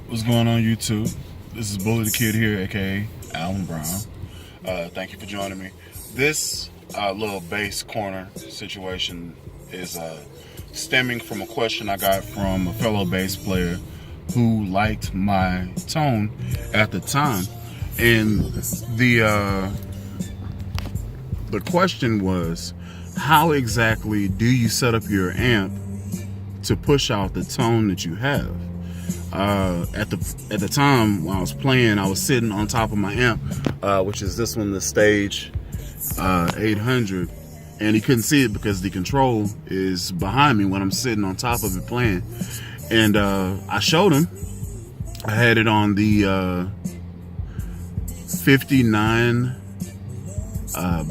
What's going on, YouTube? This is Bully the Kid here, aka Alan Brown. Thank you for joining me. This little bass corner situation is stemming from a question I got from a fellow bass player who liked my tone at the time, and the question was, how exactly do you set up your amp to push out the tone that you have? At the time when I was playing, I was sitting on top of my amp, which is this one, the Stage 800, and he couldn't see it because the control is behind me when I'm sitting on top of it playing. And I showed him. I had it on the 59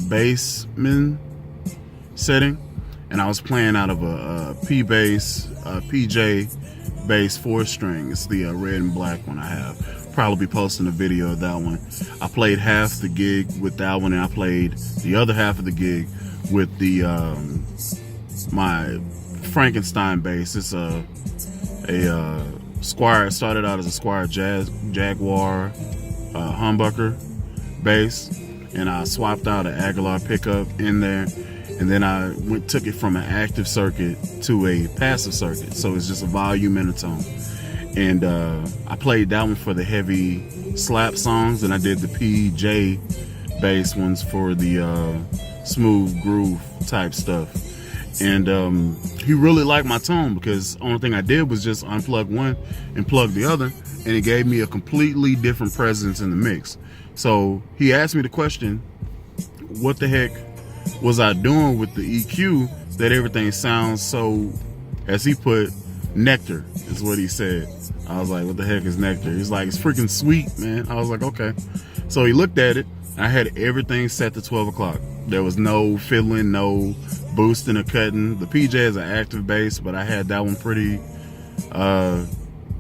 bassman setting, and I was playing out of a P bass, PJ bass 4-string. It's the red and black one I have. Probably be posting a video of that one. I played half the gig with that one, and I played the other half of the gig with the my Frankenstein bass. It's a Squire. It started out as a Squire Jaguar humbucker bass, and I swapped out an Aguilar pickup in there, and then I took it from an active circuit to a passive circuit, so it's just a volume and a tone. And I played that one for the heavy slap songs, and I did the PJ bass ones for the smooth groove type stuff. And he really liked my tone, because the only thing I did was just unplug one and plug the other, and it gave me a completely different presence in the mix. So he asked me the question, what the heck was I doing with the EQ that everything sounds so, as he put, nectar, is what he said. I was like, what the heck is nectar? He's like, it's freaking sweet, man. I was like, okay. So he looked at it. I had everything set to 12 o'clock. There was no fiddling, no boosting or cutting. The PJ is an active bass, but I had that one pretty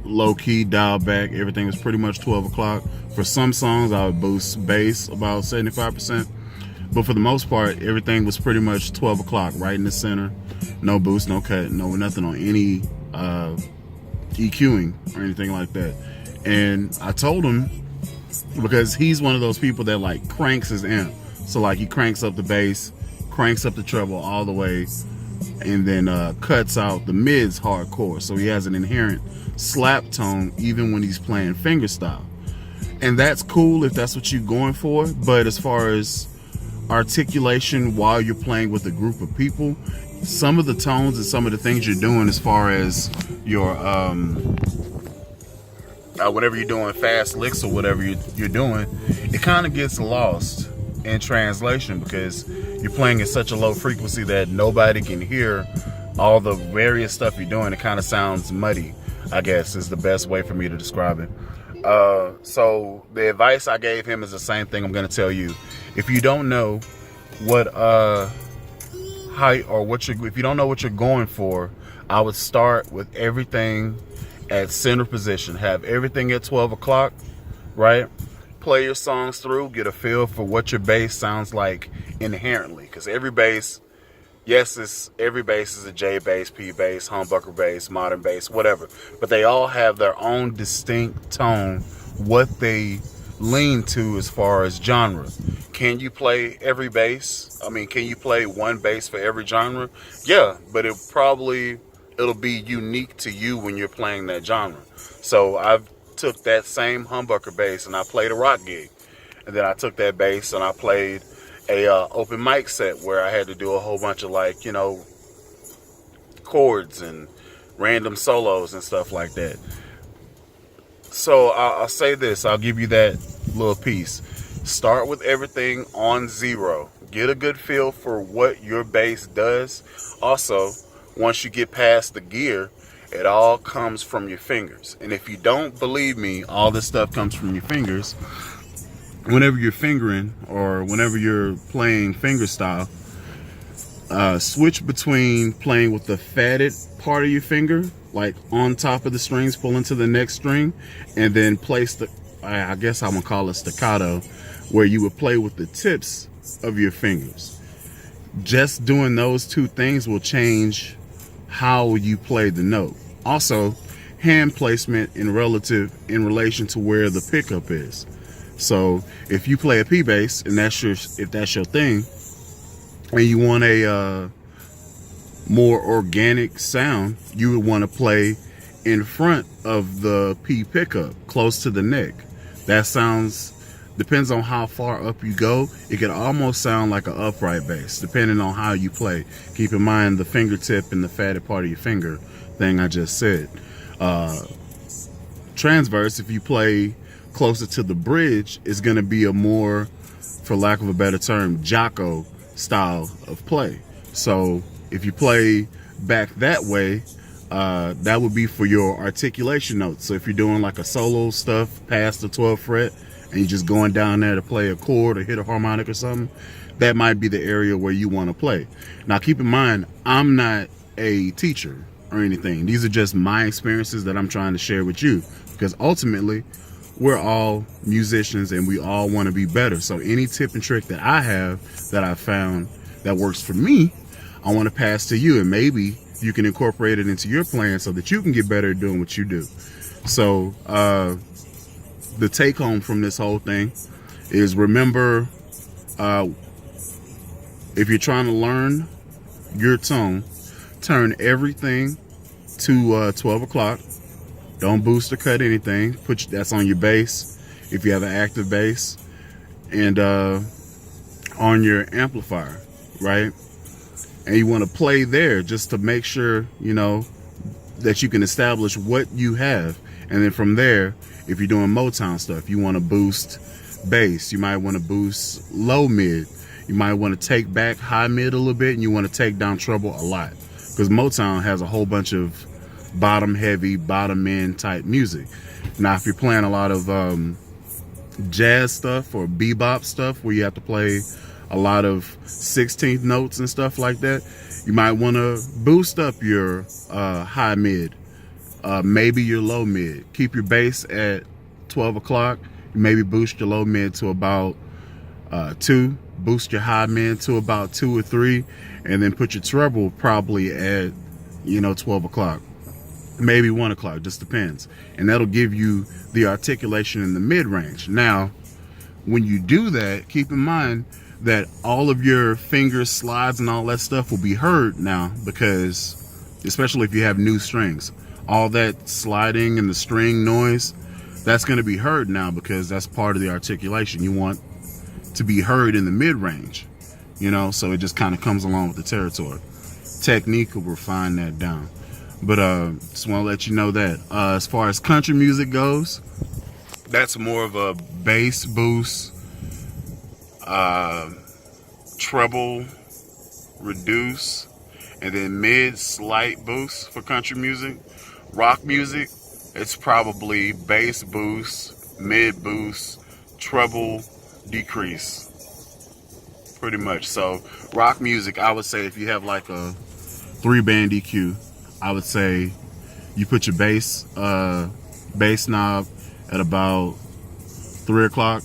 low-key, dialed back. Everything was pretty much 12 o'clock. For some songs, I would boost bass about 75%. But for the most part, everything was pretty much 12 o'clock, right in the center. No boost, no cut, no nothing on any EQing or anything like that. And I told him, because he's one of those people that like cranks his amp. So like he cranks up the bass, cranks up the treble all the way, and then cuts out the mids hardcore. So he has an inherent slap tone even when he's playing fingerstyle. And that's cool if that's what you're going for. But as far as articulation while you're playing with a group of people, some of the tones and some of the things you're doing as far as your whatever you're doing, fast licks or whatever you're doing, it kind of gets lost in translation, because you're playing at such a low frequency that nobody can hear all the various stuff you're doing. It kind of sounds muddy, I guess, is the best way for me to describe it. So the advice I gave him is the same thing I'm going to tell you. If you don't know what height or if you don't know what you're going for, I would start with everything at center position. Have everything at 12 o'clock, right? Play your songs through, get a feel for what your bass sounds like inherently, because every bass, every bass is a J bass, P bass, humbucker bass, modern bass, whatever, but they all have their own distinct tone, what they lean to as far as genre. Can you play every bass? I mean, can you play one bass for every genre? Yeah, but it'll be unique to you when you're playing that genre. So I've took that same humbucker bass and I played a rock gig, and then I took that bass and I played a open mic set where I had to do a whole bunch of, like, you know, chords and random solos and stuff like that. So I'll say this, I'll give you that little piece. Start with everything on 0. Get a good feel for what your bass does. Also, once you get past the gear, it all comes from your fingers. And if you don't believe me, all this stuff comes from your fingers. Whenever you're fingering or whenever you're playing fingerstyle, switch between playing with the fatted part of your finger, like on top of the strings, pulling to the next string, and then place the, I guess I'm gonna call it staccato, where you would play with the tips of your fingers. Just doing those two things will change how you play the note. Also, hand placement in relation to where the pickup is. So if you play a P bass and if that's your thing, and you want a more organic sound, you would want to play in front of the P pickup, close to the neck. That sounds, depends on how far up you go, it could almost sound like an upright bass, depending on how you play. Keep in mind the fingertip and the fatted part of your finger thing I just said. Transverse, if you play closer to the bridge, is going to be a more, for lack of a better term, Jocko style of play. So if you play back that way, that would be for your articulation notes. So if you're doing like a solo stuff past the 12th fret and you're just going down there to play a chord or hit a harmonic or something, that might be the area where you want to play. Now keep in mind, I'm not a teacher or anything. These are just my experiences that I'm trying to share with you, because ultimately we're all musicians and we all want to be better. So any tip and trick that I have that I found that works for me, I want to pass to you, and maybe you can incorporate it into your plan so that you can get better at doing what you do. So the take home from this whole thing is, remember, if you're trying to learn your tone, turn everything to 12 o'clock. Don't boost or cut anything. That's on your bass, if you have an active bass, and on your amplifier, right? And you want to play there just to make sure, you know, that you can establish what you have. And then from there, if you're doing Motown stuff, you want to boost bass. You might want to boost low mid. You might want to take back high mid a little bit, and you want to take down treble a lot, because Motown has a whole bunch of bottom heavy, bottom end type music. Now, if you're playing a lot of jazz stuff or bebop stuff where you have to play a lot of 16th notes and stuff like that, you might want to boost up your high mid, maybe your low mid. Keep your bass at 12 o'clock, maybe boost your low mid to about 2, boost your high mid to about 2 or 3, and then put your treble probably at, 12 o'clock, maybe 1 o'clock, just depends. And that'll give you the articulation in the mid range. Now, when you do that, keep in mind that all of your finger slides and all that stuff will be heard now, because especially if you have new strings, all that sliding and the string noise, that's going to be heard now, because that's part of the articulation. You want to be heard in the mid range, so it just kind of comes along with the territory. Technique will refine that down. But just want to let you know that as far as country music goes, that's more of a bass boost, treble reduce, and then mid slight boost for country music. Rock music, it's probably bass boost, mid boost, treble decrease, pretty much. So rock music, I would say if you have like a 3-band EQ, I would say you put your bass knob at about 3 o'clock,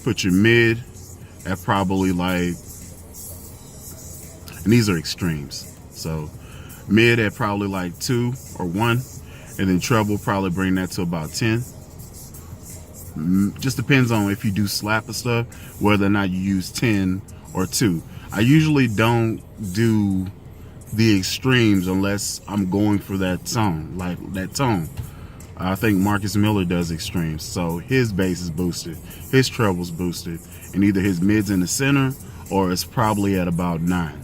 put your mid at probably like, and these are extremes, so mid at probably like 2 or 1, and then treble probably bring that to about 10. Just depends on if you do slap or stuff, whether or not you use 10 or 2. I usually don't do the extremes unless I'm going for that tone, like that tone. I think Marcus Miller does extremes, so his bass is boosted, his treble's boosted, and either his mid's in the center or it's probably at about 9.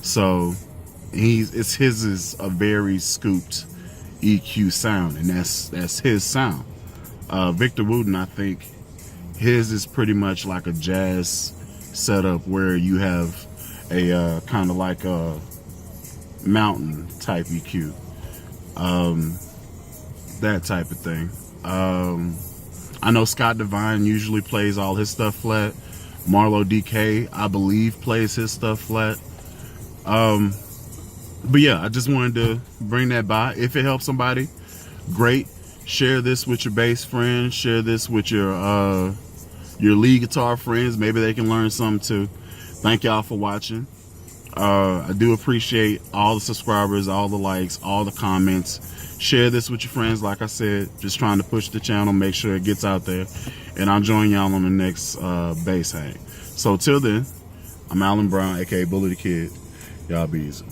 So his is a very scooped EQ sound, and that's his sound. Victor Wooten, I think his is pretty much like a jazz setup where you have a kind of like a mountain type EQ, that type of thing. I know Scott Divine usually plays all his stuff flat. Marlo DK, I believe, plays his stuff flat. But yeah, I just wanted to bring that by. If it helps somebody, great. Share this with your bass friends. Share this with your lead guitar friends. Maybe they can learn something too. Thank y'all for watching. I do appreciate all the subscribers, all the likes, all the comments. Share this with your friends. Like I said, just trying to push the channel, make sure it gets out there. And I'll join y'all on the next bass hang. So till then, I'm Alan Brown, aka Bully the Kid. Y'all be easy.